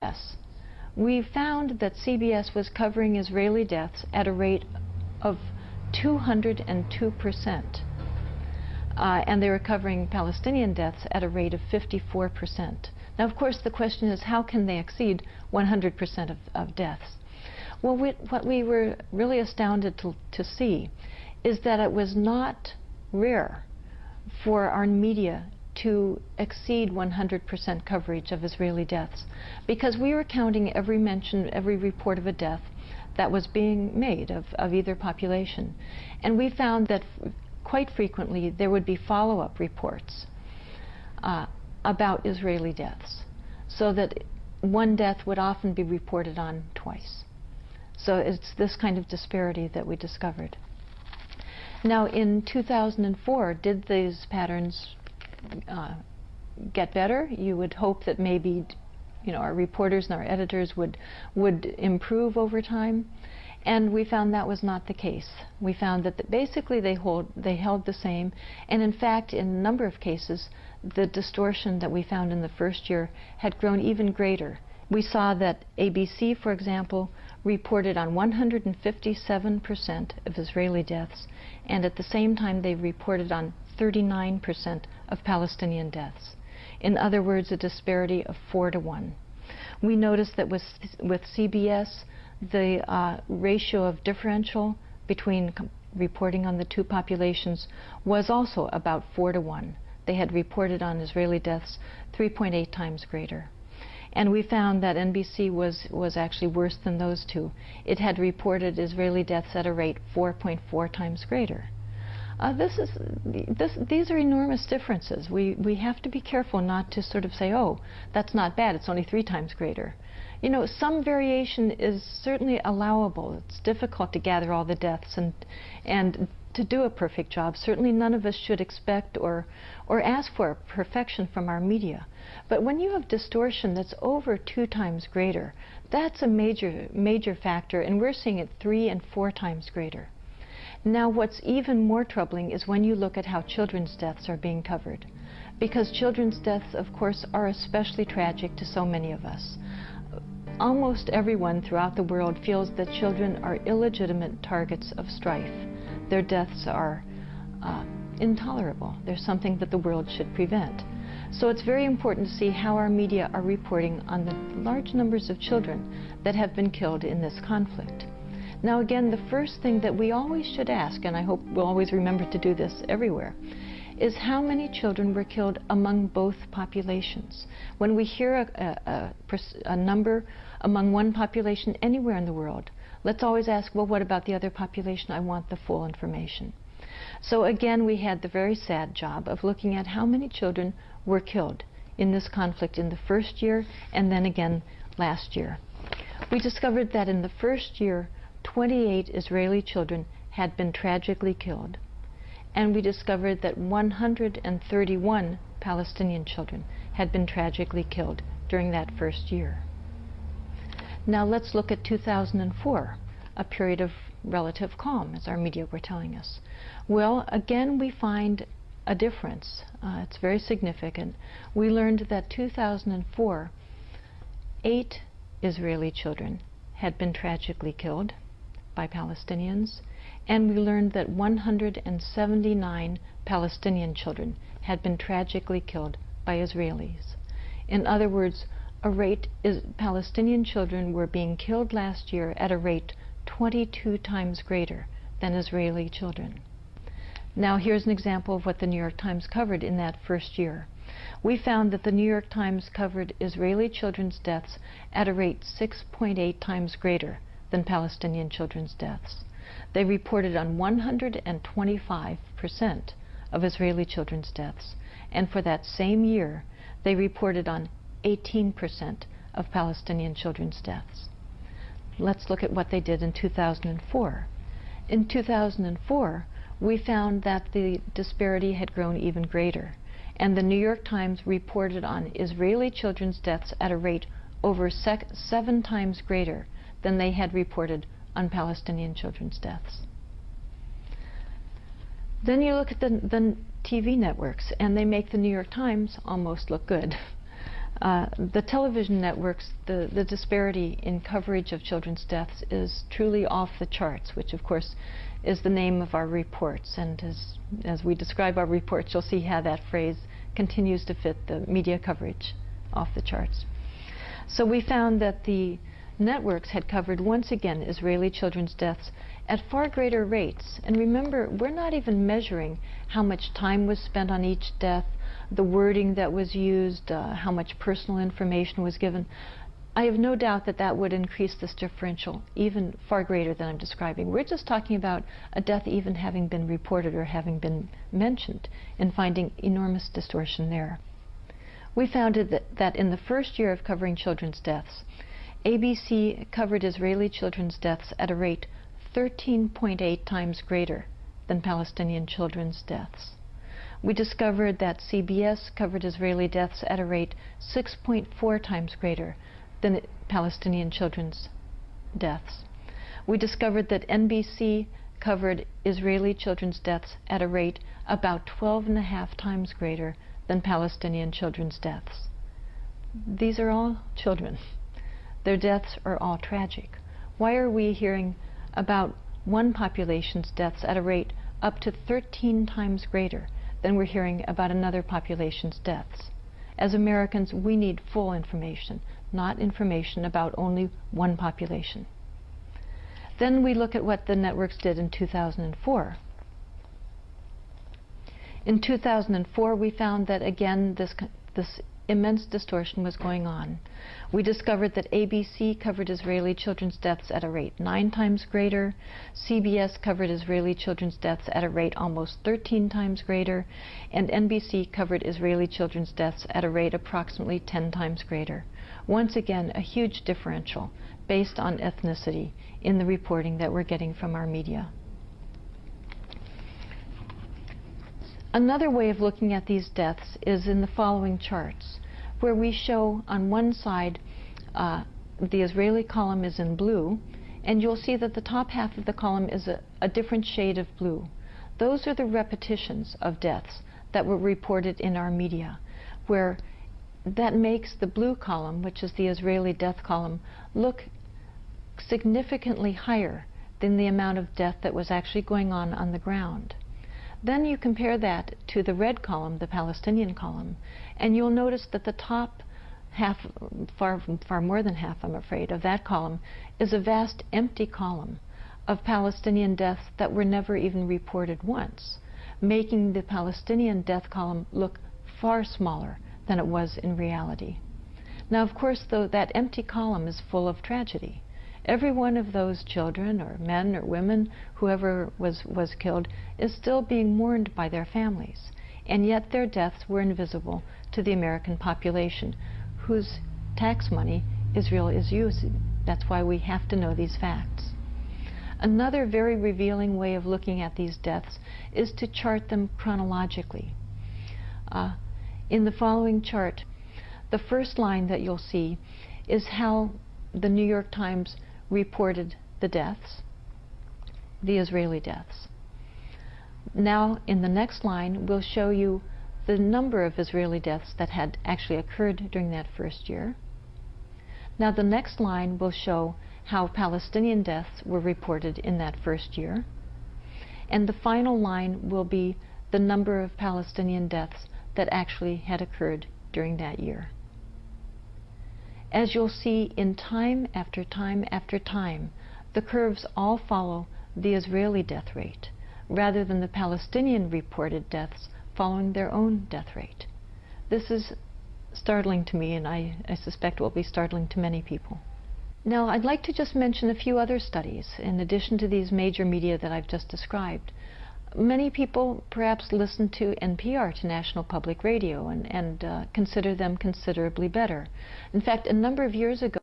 Yes. We found that CBS was covering Israeli deaths at a rate of 202%. And they were covering Palestinian deaths at a rate of 54%. Now, of course, the question is, how can they exceed 100% of deaths? Well, what we were really astounded to see is that it was not rare for our media to exceed 100% coverage of Israeli deaths, because we were counting every mention, every report of a death that was being made of either population. And we found that quite frequently there would be follow-up reports about Israeli deaths, so that one death would often be reported on twice. So it's this kind of disparity that we discovered. Now, in 2004, did these patterns get better? You would hope that maybe, our reporters and our editors would improve over time. And we found that was not the case. We found that basically they held the same. And in fact, in a number of cases, the distortion that we found in the first year had grown even greater. We saw that ABC, for example, reported on 157% of Israeli deaths, and at the same time they reported on 39% of Palestinian deaths. In other words, a disparity of 4 to 1. We noticed that with CBS, the ratio of differential between reporting on the two populations was also about 4 to 1. They had reported on Israeli deaths 3.8 times greater. And we found that NBC was actually worse than those two. It had reported Israeli deaths at a rate 4.4 times greater. These are enormous differences. We have to be careful not to sort of say, oh, that's not bad, it's only 3 times greater. Some variation is certainly allowable. It's difficult to gather all the deaths and to do a perfect job. Certainly none of us should expect or ask for perfection from our media. But when you have distortion that's over 2 times greater, that's a major factor, and we're seeing it 3 and 4 times greater. Now, what's even more troubling is when you look at how children's deaths are being covered, because children's deaths, of course, are especially tragic to so many of us. Almost everyone throughout the world feels that children are illegitimate targets of strife. Their deaths are intolerable. They're something that the world should prevent. So it's very important to see how our media are reporting on the large numbers of children that have been killed in this conflict. Now again, the first thing that we always should ask, and I hope we'll always remember to do this everywhere, is how many children were killed among both populations. When we hear a number among one population anywhere in the world, let's always ask, well, what about the other population? I want the full information. So again, we had the very sad job of looking at how many children were killed in this conflict in the first year and then again last year. We discovered that in the first year, 28 Israeli children had been tragically killed. And we discovered that 131 Palestinian children had been tragically killed during that first year. Now let's look at 2004, a period of relative calm, as our media were telling us. Well, again, we find a difference. It's very significant. We learned that 2004, 8 Israeli children had been tragically killed by Palestinians, and we learned that 179 Palestinian children had been tragically killed by Israelis. In other words, Palestinian children were being killed last year at a rate 22 times greater than Israeli children. Now here's an example of what the New York Times covered in that first year. We found that the New York Times covered Israeli children's deaths at a rate 6.8 times greater than Palestinian children's deaths. They reported on 125% of Israeli children's deaths, and for that same year, they reported on 18% of Palestinian children's deaths. Let's look at what they did in 2004. In 2004, we found that the disparity had grown even greater, and the New York Times reported on Israeli children's deaths at a rate over 7 times greater than they had reported on Palestinian children's deaths. Then you look at the TV networks, and they make the New York Times almost look good. The television networks, the disparity in coverage of children's deaths is truly off the charts, which of course is the name of our reports. And as we describe our reports, you'll see how that phrase continues to fit the media coverage off the charts. So we found that the networks had covered once again Israeli children's deaths at far greater rates. And remember, we're not even measuring how much time was spent on each death, the wording that was used, how much personal information was given. I have no doubt that that would increase this differential even far greater than I'm describing. We're just talking about a death even having been reported or having been mentioned and finding enormous distortion there. We found that in the first year of covering children's deaths, ABC covered Israeli children's deaths at a rate 13.8 times greater than Palestinian children's deaths. We discovered that CBS covered Israeli deaths at a rate 6.4 times greater than Palestinian children's deaths. We discovered that NBC covered Israeli children's deaths at a rate about 12.5 times greater than Palestinian children's deaths. These are all children. Their deaths are all tragic. Why are we hearing about one population's deaths at a rate up to 13 times greater than we're hearing about another population's deaths? As Americans, we need full information, not information about only one population. Then we look at what the networks did in 2004. In 2004, we found that again this immense distortion was going on. We discovered that ABC covered Israeli children's deaths at a rate 9 times greater, CBS covered Israeli children's deaths at a rate almost 13 times greater, and NBC covered Israeli children's deaths at a rate approximately 10 times greater. Once again, a huge differential based on ethnicity in the reporting that we're getting from our media. Another way of looking at these deaths is in the following charts, where we show on one side the Israeli column is in blue, and you'll see that the top half of the column is a different shade of blue. Those are the repetitions of deaths that were reported in our media, where that makes the blue column, which is the Israeli death column, look significantly higher than the amount of death that was actually going on the ground. Then you compare that to the red column, the Palestinian column, and you'll notice that the top half, far more than half, I'm afraid, of that column is a vast empty column of Palestinian deaths that were never even reported once, making the Palestinian death column look far smaller than it was in reality. Now, of course, though, that empty column is full of tragedy. Every one of those children or men or women, whoever was killed, is still being mourned by their families. And yet their deaths were invisible to the American population, whose tax money Israel is using. That's why we have to know these facts. Another very revealing way of looking at these deaths is to chart them chronologically. In the following chart, the first line that you'll see is how the New York Times reported the deaths, the Israeli deaths. Now, in the next line, we'll show you the number of Israeli deaths that had actually occurred during that first year. Now, the next line will show how Palestinian deaths were reported in that first year. And the final line will be the number of Palestinian deaths that actually had occurred during that year. As you'll see, in time after time after time, the curves all follow the Israeli death rate, rather than the Palestinian reported deaths following their own death rate. This is startling to me, and I suspect will be startling to many people. Now, I'd like to just mention a few other studies, in addition to these major media that I've just described. Many people perhaps listen to NPR, to National Public Radio, and consider them considerably better. In fact, a number of years ago,